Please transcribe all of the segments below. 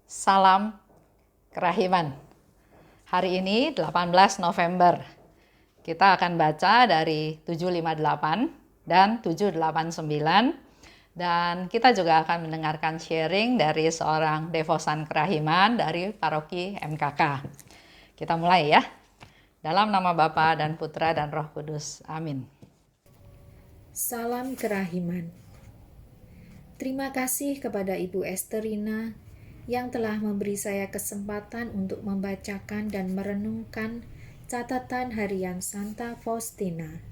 Salam Kerahiman. Hari ini 18 November. Kita akan baca dari 758 dan 789. Dan kita juga akan mendengarkan sharing dari seorang devosan kerahiman dari paroki MKK. Kita mulai ya. Dalam nama Bapa dan Putra dan Roh Kudus. Amin. Salam Kerahiman. Terima kasih kepada Ibu Esterina yang telah memberi saya kesempatan untuk membacakan dan merenungkan catatan harian Santa Faustina.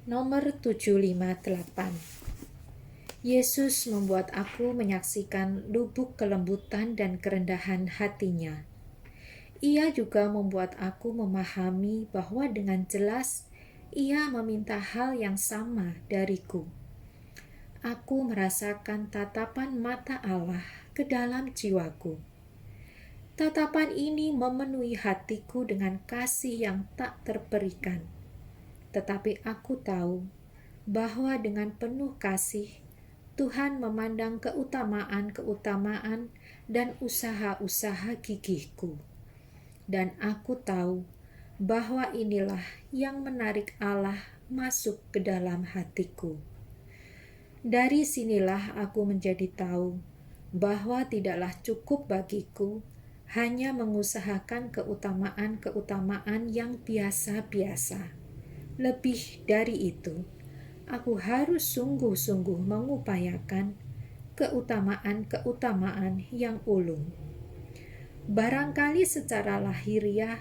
Nomor 758. Yesus membuat aku menyaksikan lubuk kelembutan dan kerendahan hatinya. Ia juga membuat aku memahami bahwa dengan jelas ia meminta hal yang sama dariku. Aku merasakan tatapan mata Allah ke dalam jiwaku. Tatapan ini memenuhi hatiku dengan kasih yang tak terperikan. Tetapi aku tahu bahwa dengan penuh kasih, Tuhan memandang keutamaan-keutamaan dan usaha-usaha gigihku. Dan aku tahu bahwa inilah yang menarik Allah masuk ke dalam hatiku. Dari sinilah aku menjadi tahu bahwa tidaklah cukup bagiku hanya mengusahakan keutamaan-keutamaan yang biasa-biasa. Lebih dari itu, aku harus sungguh-sungguh mengupayakan keutamaan-keutamaan yang ulung. Barangkali secara lahiriah,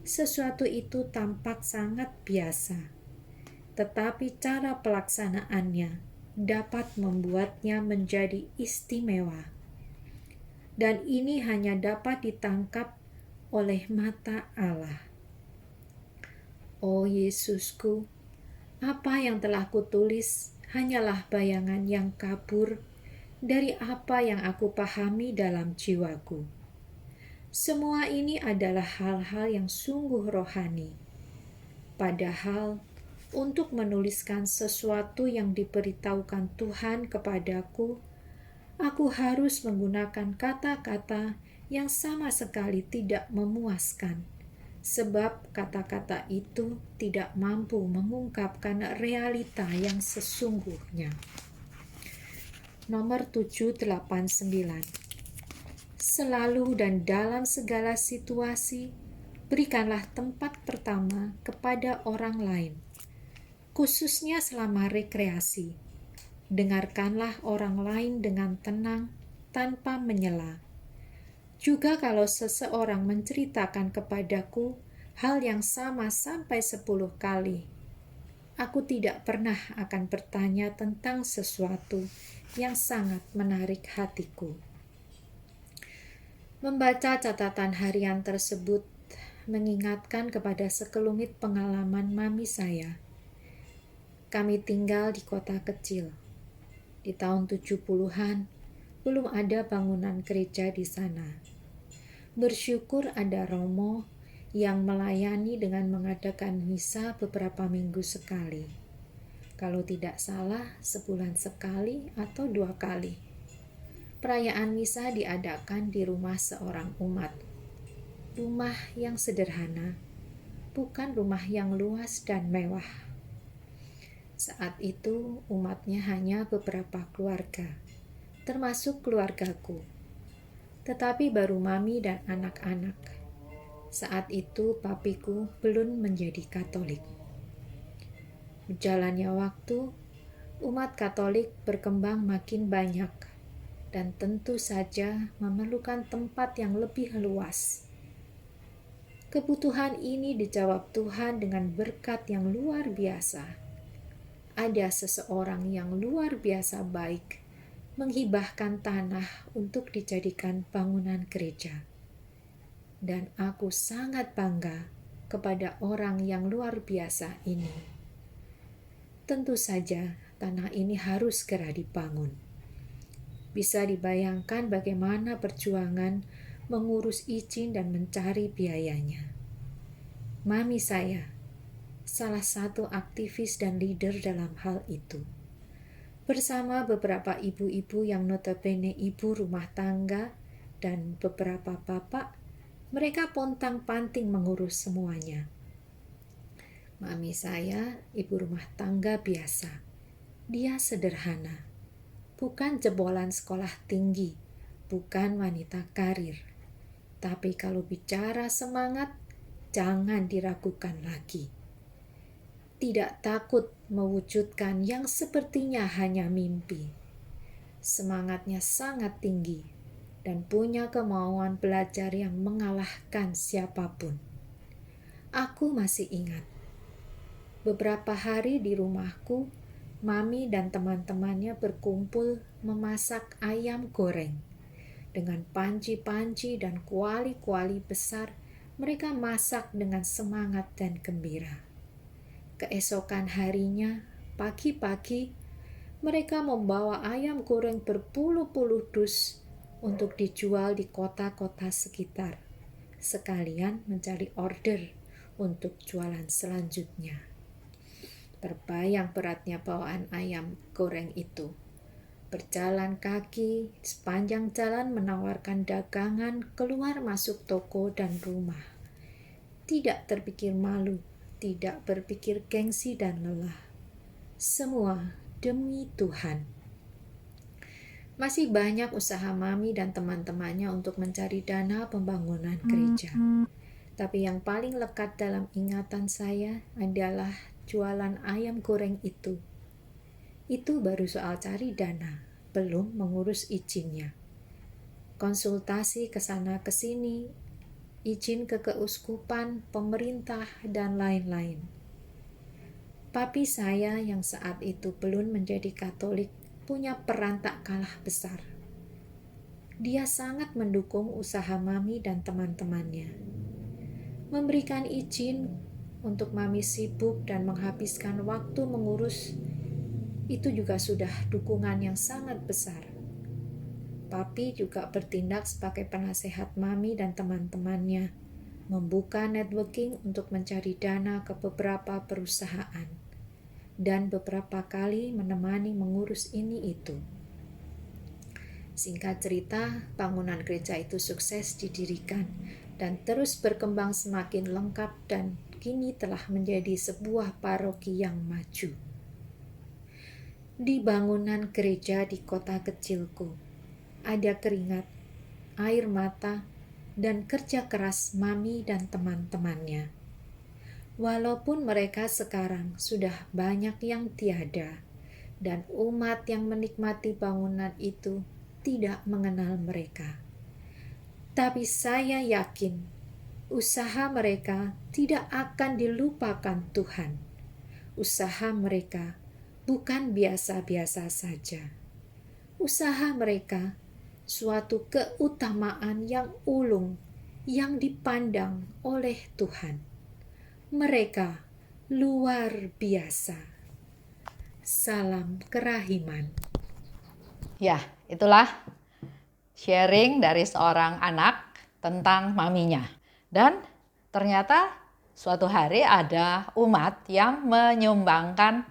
sesuatu itu tampak sangat biasa, tetapi cara pelaksanaannya dapat membuatnya menjadi istimewa. Dan ini hanya dapat ditangkap oleh mata Allah. Oh Yesusku, apa yang telah kutulis hanyalah bayangan yang kabur dari apa yang aku pahami dalam jiwaku. Semua ini adalah hal-hal yang sungguh rohani. Padahal, untuk menuliskan sesuatu yang diberitahukan Tuhan kepadaku, aku harus menggunakan kata-kata yang sama sekali tidak memuaskan, sebab kata-kata itu tidak mampu mengungkapkan realita yang sesungguhnya. Nomor 789. Selalu dan dalam segala situasi, berikanlah tempat pertama kepada orang lain, khususnya selama rekreasi. Dengarkanlah orang lain dengan tenang, tanpa menyela. Juga kalau seseorang menceritakan kepadaku hal yang sama sampai 10 kali, aku tidak pernah akan bertanya tentang sesuatu yang sangat menarik hatiku. Membaca catatan harian tersebut mengingatkan kepada sekelumit pengalaman mami saya. Kami tinggal di kota kecil. Di tahun 70-an, belum ada bangunan gereja di sana. Bersyukur ada Romo yang melayani dengan mengadakan misa beberapa minggu sekali. Kalau tidak salah, sebulan sekali atau 2 kali. Perayaan misa diadakan di rumah seorang umat. Rumah yang sederhana, bukan rumah yang luas dan mewah. Saat itu umatnya hanya beberapa keluarga, termasuk keluargaku. Tetapi baru mami dan anak-anak. Saat itu papiku belum menjadi Katolik. Berjalannya waktu, umat Katolik berkembang makin banyak dan tentu saja memerlukan tempat yang lebih luas. Kebutuhan ini dijawab Tuhan dengan berkat yang luar biasa. Ada seseorang yang luar biasa baik menghibahkan tanah untuk dijadikan bangunan gereja. Dan aku sangat bangga kepada orang yang luar biasa ini. Tentu saja tanah ini harus segera dibangun. Bisa dibayangkan bagaimana perjuangan mengurus izin dan mencari biayanya. Mami saya salah satu aktivis dan leader dalam hal itu. Bersama beberapa ibu-ibu yang notabene ibu rumah tangga dan beberapa bapak, mereka pontang-panting mengurus semuanya. Mami saya ibu rumah tangga biasa. Dia sederhana. Bukan jebolan sekolah tinggi, bukan wanita karir. Tapi kalau bicara semangat, jangan diragukan lagi. Tidak takut mewujudkan yang sepertinya hanya mimpi. Semangatnya sangat tinggi dan punya kemauan belajar yang mengalahkan siapapun. Aku masih ingat, beberapa hari di rumahku, Mami dan teman-temannya berkumpul memasak ayam goreng. Dengan panci-panci dan kuali-kuali besar, mereka masak dengan semangat dan gembira. Keesokan harinya, pagi-pagi, mereka membawa ayam goreng berpuluh-puluh dus untuk dijual di kota-kota sekitar, sekalian mencari order untuk jualan selanjutnya. Terbayang beratnya bawaan ayam goreng itu. Berjalan kaki sepanjang jalan menawarkan dagangan keluar masuk toko dan rumah. Tidak terpikir malu, tidak berpikir gengsi dan lelah. Semua demi Tuhan. Masih banyak usaha Mami dan teman-temannya untuk mencari dana pembangunan gereja. Tapi yang paling lekat dalam ingatan saya adalah jualan ayam goreng itu. Itu baru soal cari dana, belum mengurus izinnya. Konsultasi ke sana ke sini, izin ke keuskupan, pemerintah, dan lain-lain. Papi saya yang saat itu belum menjadi Katolik punya peran tak kalah besar. Dia sangat mendukung usaha Mami dan teman-temannya. Memberikan izin untuk Mami sibuk dan menghabiskan waktu mengurus, itu juga sudah dukungan yang sangat besar. Papi juga bertindak sebagai penasehat Mami dan teman-temannya, membuka networking untuk mencari dana ke beberapa perusahaan, dan beberapa kali menemani mengurus ini itu. Singkat cerita, bangunan gereja itu sukses didirikan dan terus berkembang semakin lengkap dan kini telah menjadi sebuah paroki yang maju. Di bangunan gereja di kota kecilku, ada keringat, air mata, dan kerja keras Mami dan teman-temannya. Walaupun mereka sekarang sudah banyak yang tiada, dan umat yang menikmati bangunan itu tidak mengenal mereka. Tapi saya yakin usaha mereka tidak akan dilupakan Tuhan. Usaha mereka bukan biasa-biasa saja. Usaha mereka suatu keutamaan yang ulung yang dipandang oleh Tuhan. Mereka luar biasa. Salam kerahiman. Ya, itulah sharing dari seorang anak tentang maminya. Dan ternyata suatu hari ada umat yang menyumbangkan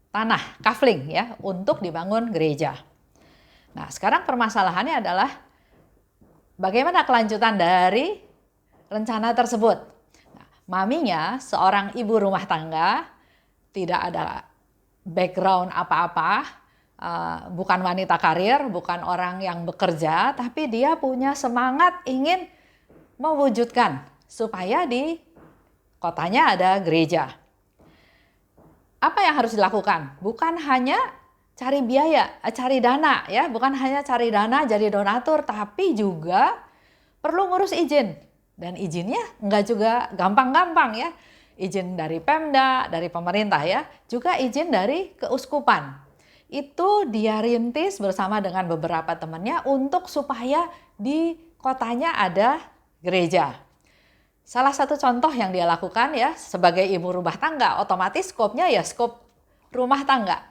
tanah kafling ya untuk dibangun gereja. Nah, sekarang permasalahannya adalah bagaimana kelanjutan dari rencana tersebut. Nah, maminya seorang ibu rumah tangga, tidak ada background apa-apa, bukan wanita karir, bukan orang yang bekerja, tapi dia punya semangat ingin mewujudkan supaya di kotanya ada gereja. Apa yang harus dilakukan? Bukan hanya cari biaya, cari dana ya, bukan hanya cari dana jadi donatur, tapi juga perlu ngurus izin. Dan izinnya enggak juga gampang-gampang ya. Izin dari Pemda, dari pemerintah ya, juga izin dari keuskupan. Itu dia rintis bersama dengan beberapa temannya untuk supaya di kotanya ada gereja. Salah satu contoh yang dia lakukan ya sebagai ibu rumah tangga, otomatis skopnya ya skop rumah tangga.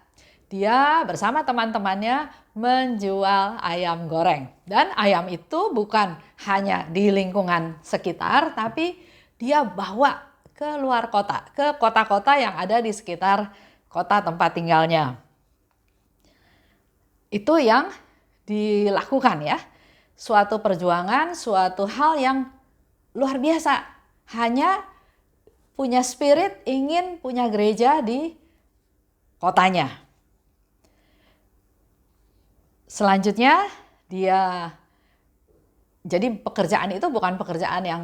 Dia bersama teman-temannya menjual ayam goreng. Dan ayam itu bukan hanya di lingkungan sekitar, tapi dia bawa ke luar kota, ke kota-kota yang ada di sekitar kota tempat tinggalnya. Itu yang dilakukan ya. suatu perjuangan, suatu hal yang luar biasa. Hanya punya spirit ingin punya gereja di kotanya. Selanjutnya jadi pekerjaan itu bukan pekerjaan yang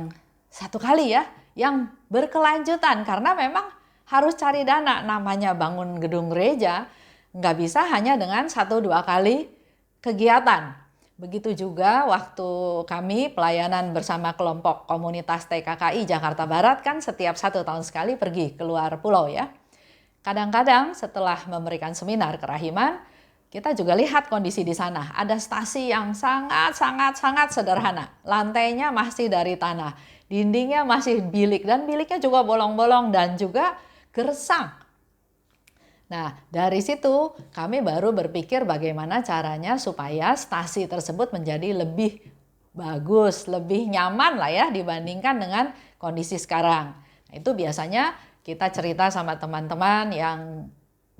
satu kali ya, yang berkelanjutan karena memang harus cari dana. Namanya bangun gedung gereja nggak bisa hanya dengan 1-2 kali kegiatan. Begitu juga waktu kami pelayanan bersama kelompok komunitas TKKI Jakarta Barat kan setiap 1 tahun sekali pergi keluar pulau ya. Kadang-kadang setelah memberikan seminar kerahiman, kita juga lihat kondisi di sana. Ada stasi yang sangat sederhana. Lantainya masih dari tanah, dindingnya masih bilik dan biliknya juga bolong-bolong dan juga gersang. Nah, dari situ kami baru berpikir bagaimana caranya supaya stasi tersebut menjadi lebih bagus, lebih nyaman lah ya dibandingkan dengan kondisi sekarang. Nah, itu biasanya kita cerita sama teman-teman yang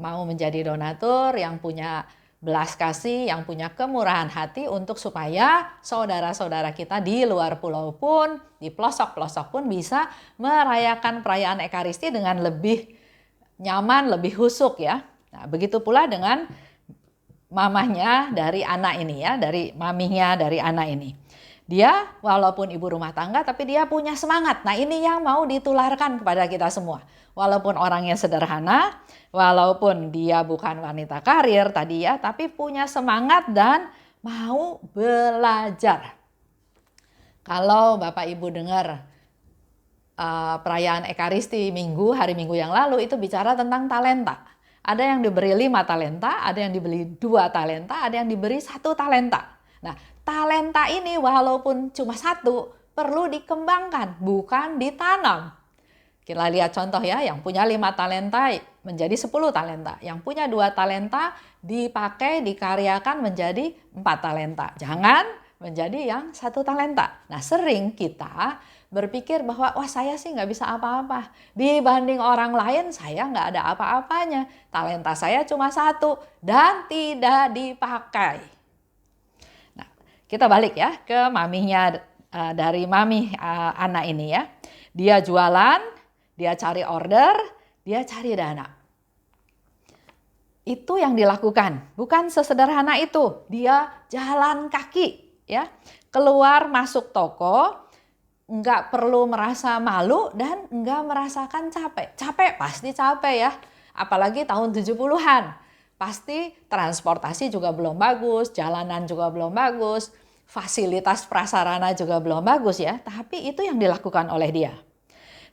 mau menjadi donatur, yang punya belas kasih, yang punya kemurahan hati untuk supaya saudara-saudara kita di luar pulau pun, di pelosok-pelosok pun bisa merayakan perayaan Ekaristi dengan lebih nyaman, lebih husuk ya. Nah, begitu pula dengan mamahnya dari anak ini ya, dari maminya dari anak ini. Dia walaupun ibu rumah tangga tapi dia punya semangat. Nah, ini yang mau ditularkan kepada kita semua. Walaupun orangnya sederhana, walaupun dia bukan wanita karir tadi ya, tapi punya semangat dan mau belajar. Kalau Bapak Ibu dengar perayaan Ekaristi hari Minggu yang lalu itu bicara tentang talenta. Ada yang diberi 5 talenta, ada yang diberi 2 talenta, ada yang diberi 1 talenta. Nah, talenta ini walaupun cuma 1 perlu dikembangkan, bukan ditanam. Kita lihat contoh ya, yang punya 5 talenta menjadi 10 talenta. Yang punya 2 talenta dipakai, dikaryakan menjadi 4 talenta. Jangan menjadi yang 1 talenta. Nah, sering kita berpikir bahwa wah saya sih nggak bisa apa-apa. Dibanding orang lain saya nggak ada apa-apanya. Talenta saya cuma 1 dan tidak dipakai. Nah, kita balik ya ke maminya dari mami anak ini ya. Dia jualan, dia cari order, dia cari dana. Itu yang dilakukan, bukan sesederhana itu. Dia jalan kaki ya, keluar masuk toko, nggak perlu merasa malu dan nggak merasakan capek. Capek pasti capek ya, apalagi tahun 70-an. Pasti transportasi juga belum bagus, jalanan juga belum bagus, fasilitas prasarana juga belum bagus ya. Tapi itu yang dilakukan oleh dia.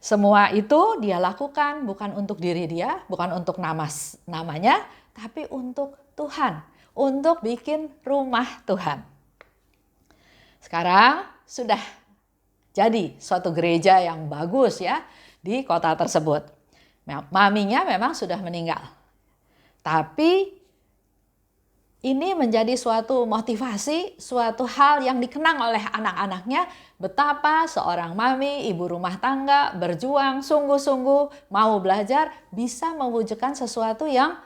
Semua itu dia lakukan bukan untuk diri dia, bukan untuk namanya, tapi untuk Tuhan, untuk bikin rumah Tuhan. Sekarang sudah jadi suatu gereja yang bagus ya di kota tersebut. Maminya memang sudah meninggal. Tapi ini menjadi suatu motivasi, suatu hal yang dikenang oleh anak-anaknya betapa seorang mami, ibu rumah tangga berjuang sungguh-sungguh mau belajar bisa mewujudkan sesuatu yang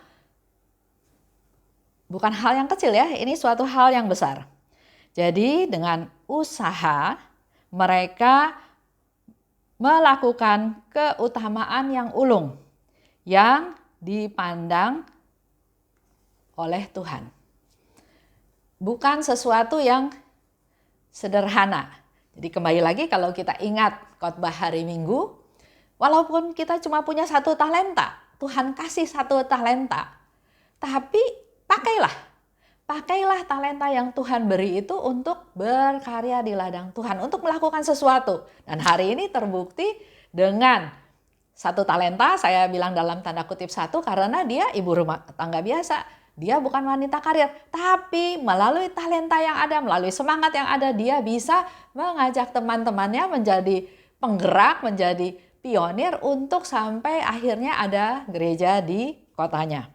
bukan hal yang kecil ya, ini suatu hal yang besar. Jadi dengan usaha mereka melakukan keutamaan yang ulung, yang dipandang oleh Tuhan. Bukan sesuatu yang sederhana. Jadi kembali lagi kalau kita ingat khotbah hari Minggu, walaupun kita cuma punya 1 talenta, Tuhan kasih 1 talenta, tapi pakailah talenta yang Tuhan beri itu untuk berkarya di ladang Tuhan, untuk melakukan sesuatu. Dan hari ini terbukti dengan 1 talenta, saya bilang dalam tanda kutip 1 karena dia ibu rumah tangga biasa. Dia bukan wanita karir, tapi melalui talenta yang ada, melalui semangat yang ada, dia bisa mengajak teman-temannya menjadi penggerak, menjadi pionir untuk sampai akhirnya ada gereja di kotanya.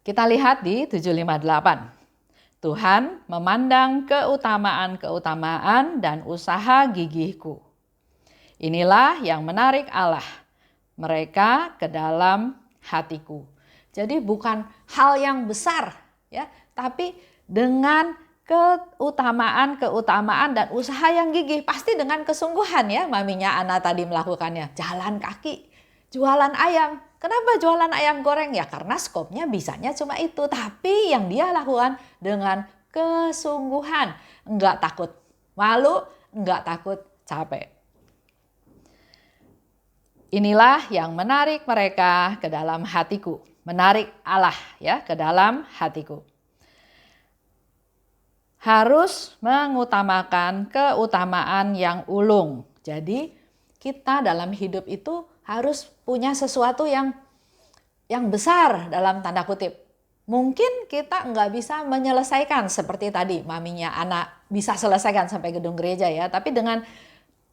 Kita lihat di 758. Tuhan memandang keutamaan-keutamaan dan usaha gigihku. Inilah yang menarik Allah, mereka ke dalam hatiku. Jadi bukan hal yang besar ya, tapi dengan keutamaan dan usaha yang gigih. Pasti dengan kesungguhan ya maminya Ana tadi melakukannya. Jalan kaki, jualan ayam. Kenapa jualan ayam goreng? Ya karena skopnya bisanya cuma itu. Tapi yang dia lakukan dengan kesungguhan. Enggak takut malu, enggak takut capek. Inilah yang menarik mereka ke dalam hatiku. Menarik Allah ya ke dalam hatiku. Harus mengutamakan keutamaan yang ulung. Jadi kita dalam hidup itu harus punya sesuatu yang besar dalam tanda kutip. Mungkin kita nggak bisa menyelesaikan seperti tadi maminya anak bisa selesaikan sampai gedung gereja ya. Tapi dengan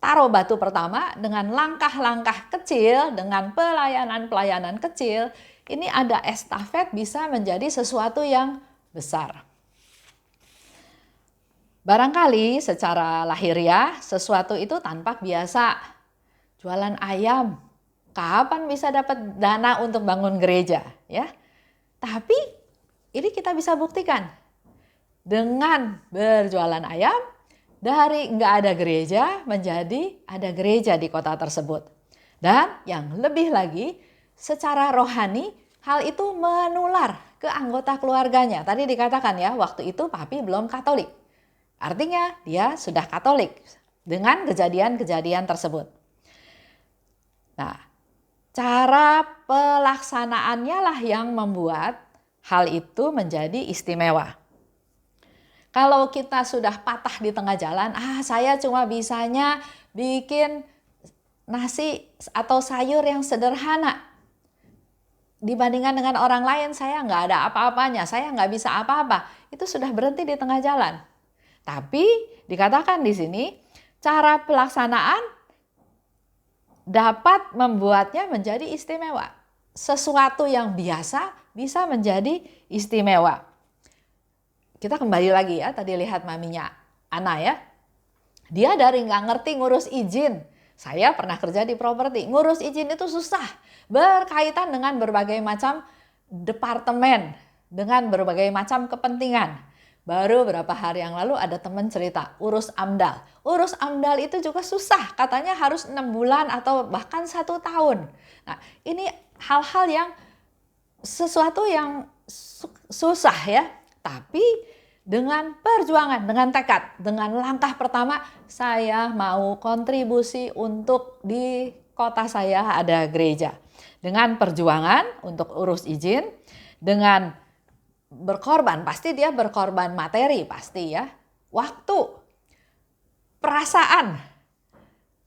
taruh batu pertama, dengan langkah-langkah kecil, dengan pelayanan-pelayanan kecil, ini ada estafet bisa menjadi sesuatu yang besar. Barangkali secara lahiriah sesuatu itu tampak biasa. Jualan ayam, kapan bisa dapat dana untuk bangun gereja? Ya, tapi ini kita bisa buktikan. Dengan berjualan ayam, dari nggak ada gereja menjadi ada gereja di kota tersebut. Dan yang lebih lagi, secara rohani hal itu menular ke anggota keluarganya. Tadi dikatakan ya, waktu itu papi belum Katolik. Artinya dia sudah Katolik dengan kejadian-kejadian tersebut. Nah, cara pelaksanaannya lah yang membuat hal itu menjadi istimewa. Kalau kita sudah patah di tengah jalan, saya cuma bisanya bikin nasi atau sayur yang sederhana. Dibandingkan dengan orang lain, saya nggak ada apa-apanya, saya nggak bisa apa-apa. Itu sudah berhenti di tengah jalan. Tapi dikatakan di sini cara pelaksanaan dapat membuatnya menjadi istimewa. Sesuatu yang biasa bisa menjadi istimewa. Kita kembali lagi ya, tadi lihat maminya Ana ya. Dia dari nggak ngerti ngurus izin. Saya pernah kerja di properti, ngurus izin itu susah. Berkaitan dengan berbagai macam departemen, dengan berbagai macam kepentingan. Baru beberapa hari yang lalu ada teman cerita, urus AMDAL. Urus AMDAL itu juga susah, katanya harus 6 bulan atau bahkan 1 tahun. Nah, ini hal-hal yang sesuatu yang susah ya. Tapi dengan perjuangan, dengan tekad, dengan langkah pertama, saya mau kontribusi untuk di kota saya ada gereja. Dengan perjuangan untuk urus izin, dengan berkorban, pasti dia berkorban materi, pasti ya, waktu, perasaan,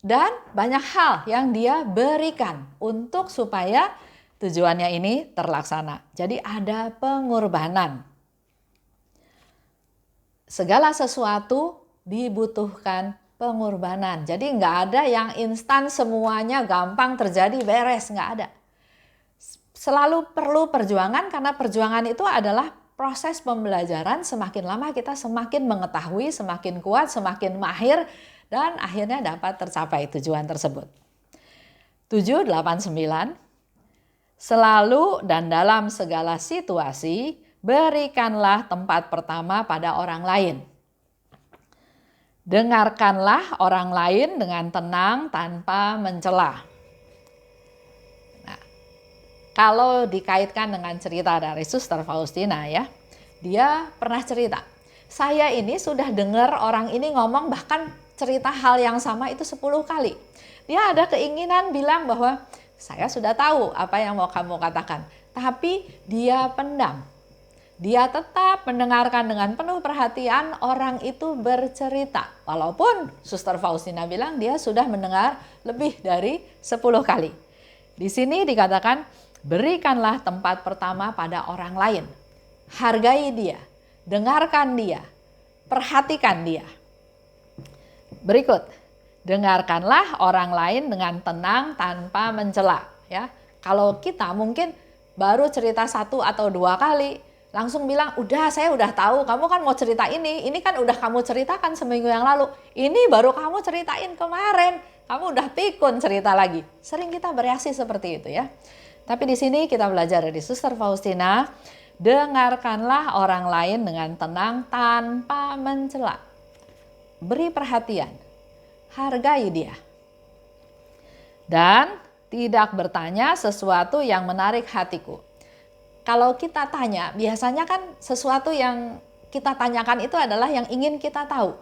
dan banyak hal yang dia berikan untuk supaya tujuannya ini terlaksana. Jadi ada pengorbanan. Segala sesuatu dibutuhkan pengorbanan. Jadi nggak ada yang instan semuanya gampang terjadi beres, nggak ada. Selalu perlu perjuangan karena perjuangan itu adalah proses pembelajaran. Semakin lama kita semakin mengetahui, semakin kuat, semakin mahir dan akhirnya dapat tercapai tujuan tersebut. 789. Selalu dan dalam segala situasi berikanlah tempat pertama pada orang lain. Dengarkanlah orang lain dengan tenang tanpa mencela. Kalau dikaitkan dengan cerita dari Suster Faustina ya, dia pernah cerita, saya ini sudah dengar orang ini ngomong bahkan cerita hal yang sama itu 10 kali. Dia ada keinginan bilang bahwa saya sudah tahu apa yang mau kamu katakan, tapi dia pendam. Dia tetap mendengarkan dengan penuh perhatian orang itu bercerita. Walaupun Suster Faustina bilang dia sudah mendengar lebih dari 10 kali. Di sini dikatakan, berikanlah tempat pertama pada orang lain. Hargai dia, dengarkan dia, perhatikan dia. Berikut, dengarkanlah orang lain dengan tenang tanpa mencela. Ya, kalau kita mungkin baru cerita 1 atau 2 kali, langsung bilang, udah saya udah tahu, kamu kan mau cerita ini kan udah kamu ceritakan seminggu yang lalu, ini baru kamu ceritain kemarin, kamu udah pikun cerita lagi. Sering kita bereaksi seperti itu ya. Tapi di sini kita belajar dari Suster Faustina, Dengarkanlah orang lain dengan tenang tanpa mencela. Beri perhatian, hargai dia. Dan tidak bertanya sesuatu yang menarik hatiku. Kalau kita tanya, biasanya kan sesuatu yang kita tanyakan itu adalah yang ingin kita tahu.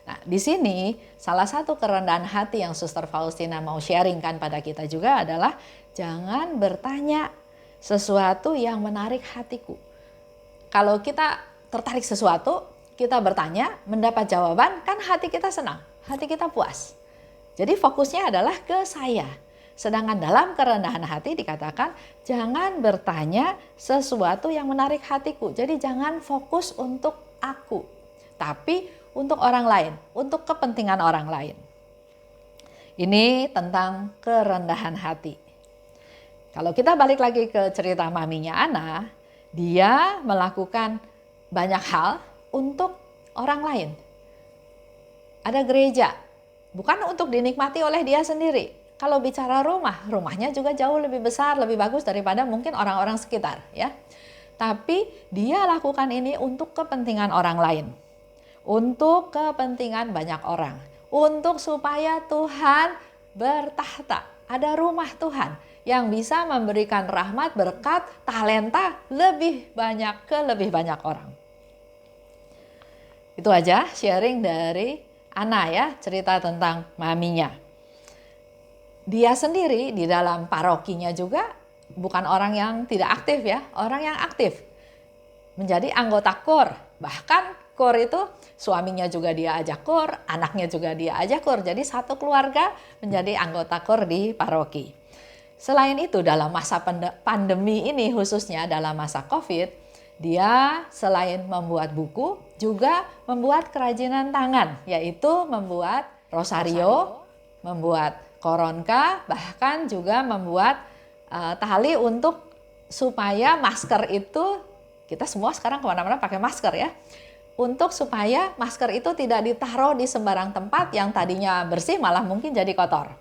Nah, di sini salah satu kerendahan hati yang Suster Faustina mau sharingkan pada kita juga adalah jangan bertanya sesuatu yang menarik hatiku. Kalau kita tertarik sesuatu, kita bertanya, mendapat jawaban, kan hati kita senang, hati kita puas. Jadi fokusnya adalah ke saya. Sedangkan dalam kerendahan hati dikatakan jangan bertanya sesuatu yang menarik hatiku. Jadi jangan fokus untuk aku, tapi untuk orang lain, untuk kepentingan orang lain. Ini tentang kerendahan hati. Kalau kita balik lagi ke cerita maminya Ana, dia melakukan banyak hal untuk orang lain. Ada gereja, bukan untuk dinikmati oleh dia sendiri. Kalau bicara rumah, rumahnya juga jauh lebih besar, lebih bagus daripada mungkin orang-orang sekitar, ya. Tapi dia lakukan ini untuk kepentingan orang lain. Untuk kepentingan banyak orang. Untuk supaya Tuhan bertahta. Ada rumah Tuhan yang bisa memberikan rahmat, berkat, talenta lebih banyak ke lebih banyak orang. Itu aja sharing dari Ana ya, cerita tentang maminya. Dia sendiri di dalam parokinya juga bukan orang yang tidak aktif ya, orang yang aktif. Menjadi anggota KOR, bahkan KOR itu suaminya juga dia ajak KOR, anaknya juga dia ajak KOR. Jadi satu keluarga menjadi anggota KOR di paroki. Selain itu dalam masa pandemi ini khususnya dalam masa COVID, dia selain membuat buku juga membuat kerajinan tangan, yaitu membuat rosario, membuat koronka, bahkan juga membuat tali untuk supaya masker itu, kita semua sekarang kemana-mana pakai masker ya, untuk supaya masker itu tidak ditaruh di sembarang tempat yang tadinya bersih malah mungkin jadi kotor.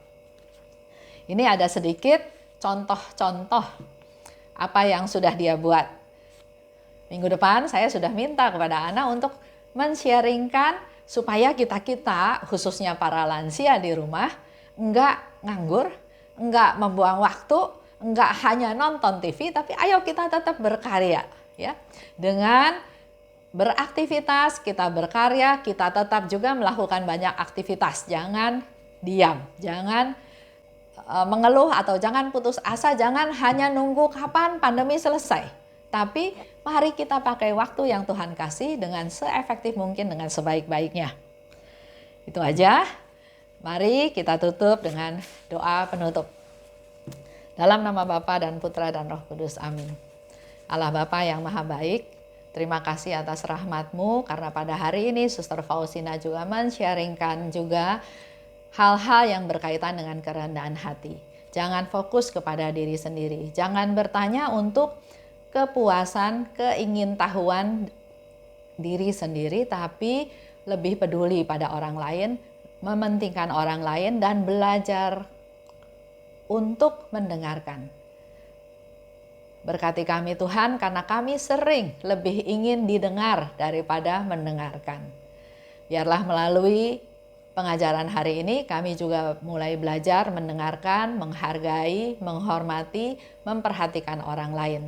Ini ada sedikit contoh-contoh apa yang sudah dia buat. Minggu depan saya sudah minta kepada Ana untuk men-sharingkan supaya kita-kita, khususnya para lansia di rumah, enggak nganggur, enggak membuang waktu, enggak hanya nonton TV, tapi ayo kita tetap berkarya ya. Dengan beraktivitas, kita berkarya, kita tetap juga melakukan banyak aktivitas. Jangan diam, jangan mengeluh atau jangan putus asa, jangan hanya nunggu kapan pandemi selesai. Tapi mari kita pakai waktu yang Tuhan kasih dengan seefektif mungkin, dengan sebaik-baiknya. Itu aja. Mari kita tutup dengan doa penutup. Dalam nama Bapa dan Putra dan Roh Kudus, amin. Allah Bapa yang Maha Baik, terima kasih atas rahmat-Mu karena pada hari ini Suster Faustina juga men-sharingkan juga hal-hal yang berkaitan dengan kerendahan hati. Jangan fokus kepada diri sendiri. Jangan bertanya untuk kepuasan, keingintahuan diri sendiri, tapi lebih peduli pada orang lain, mementingkan orang lain dan belajar untuk mendengarkan. Berkati kami Tuhan karena kami sering lebih ingin didengar daripada mendengarkan. Biarlah melalui pengajaran hari ini kami juga mulai belajar mendengarkan, menghargai, menghormati, memperhatikan orang lain.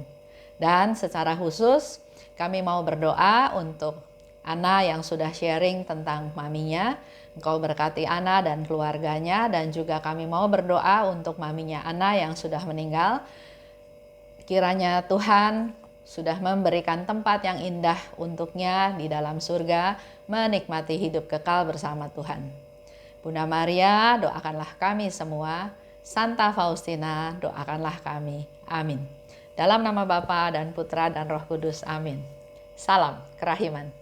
Dan secara khusus kami mau berdoa untuk Ana yang sudah sharing tentang maminya. Engkau berkati Ana dan keluarganya, dan juga kami mau berdoa untuk maminya Ana yang sudah meninggal. Kiranya Tuhan sudah memberikan tempat yang indah untuknya di dalam surga, menikmati hidup kekal bersama Tuhan. Bunda Maria, doakanlah kami semua. Santa Faustina, doakanlah kami. Amin. Dalam nama Bapa dan Putra dan Roh Kudus, amin. Salam kerahiman.